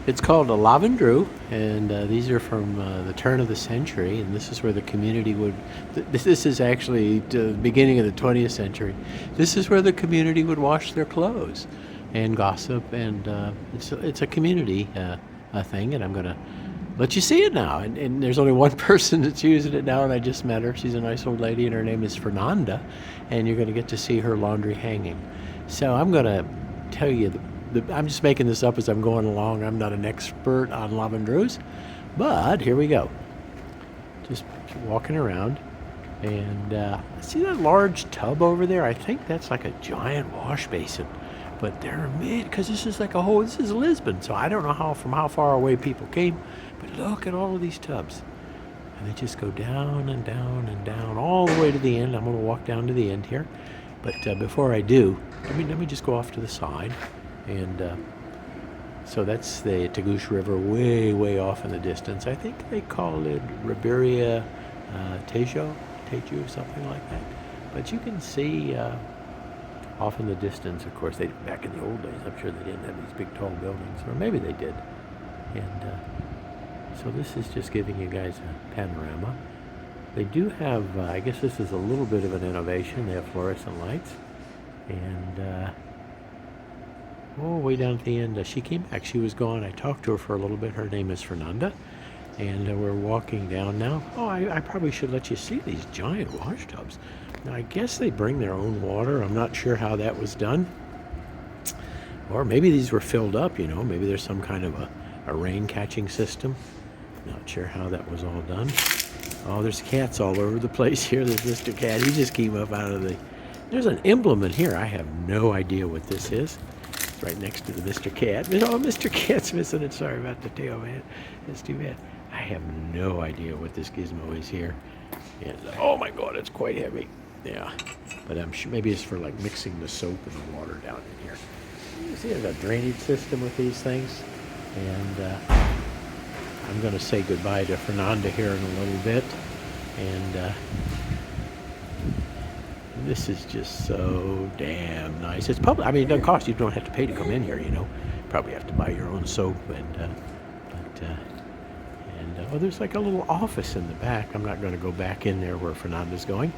It's called a Lavendrew, and these are from the turn of the century, and this is where the community would. This is actually the beginning of the 20th century. This is where the community would wash their clothes, and gossip, and it's a community a thing, and I'm gonna let you see it now. And there's only one person that's using it now, and I just met her. She's a nice old lady, and her name is Fernanda, and you're gonna get to see her laundry hanging. So I'm gonna tell you I'm just making this up as I'm going along. I'm not an expert on lavendrews, but here we go. Just walking around, and see that large tub over there? I think that's like a giant wash basin, but they're made because this is like this is Lisbon, so I don't know how far away people came, but look at all of these tubs, and they just go down and down and down all the way to the end. I'm going to walk down to the end here, but before I do, let me just go off to the side. And so that's the Tagus River way off in the distance. I think they call it Ribeira Tejo, something like that. But you can see off in the distance, of course, back in the old days, I'm sure they didn't have these big tall buildings, or maybe they did. And so this is just giving you guys a panorama. They do have, I guess this is a little bit of an innovation. They have fluorescent lights. And way down at the end, she came back. She was gone. I talked to her for a little bit. Her name is Fernanda. And we're walking down now. I probably should let you see these giant wash tubs. Now, I guess they bring their own water. I'm not sure how that was done. Or maybe these were filled up, Maybe there's some kind of a rain catching system. Not sure how that was all done. Oh, there's cats all over the place here. There's Mr. Cat. He just came up out of the... There's an implement here. I have no idea what this is. It's right next to the Mr. Cat. Oh, Mr. Cat's missing it. Sorry about the tail, man. That's too bad. I have no idea what this gizmo is here. And oh my God, it's quite heavy. Yeah, but I'm sure maybe it's for like mixing the soap and the water down in here. You see, there's a drainage system with these things, and I'm going to say goodbye to Fernanda here in a little bit, and this is just so damn nice. It's public. I mean, it doesn't cost. You don't have to pay to come in here. Probably have to buy your own soap, and there's like a little office in the back. I'm not going to go back in there where Fernanda's going,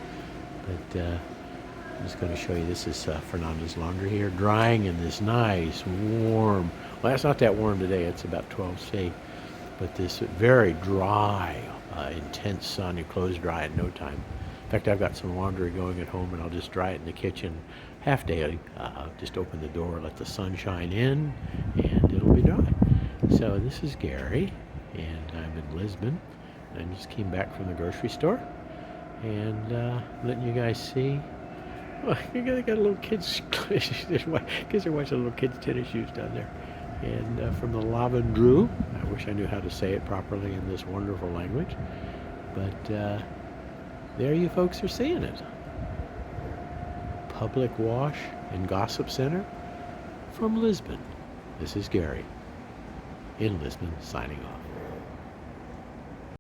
but I'm just going to show you. This is Fernanda's laundry here, drying in this nice warm. Well, it's not that warm today. It's about 12 C, but this very dry, intense sun. Your clothes dry in no time. In fact, I've got some laundry going at home, and I'll just dry it in the kitchen half daily. Just open the door, let the sun shine in, and it'll be dry. So this is Gary, and I'm in Lisbon. I just came back from the grocery store, and letting you guys see. Well, they got a little kids' kids are watching little kids' tennis shoes down there. And from the Lavendrew, I wish I knew how to say it properly in this wonderful language, but there you folks are seeing it. Public Wash and Gossip Center from Lisbon. This is Gary in Lisbon, signing off.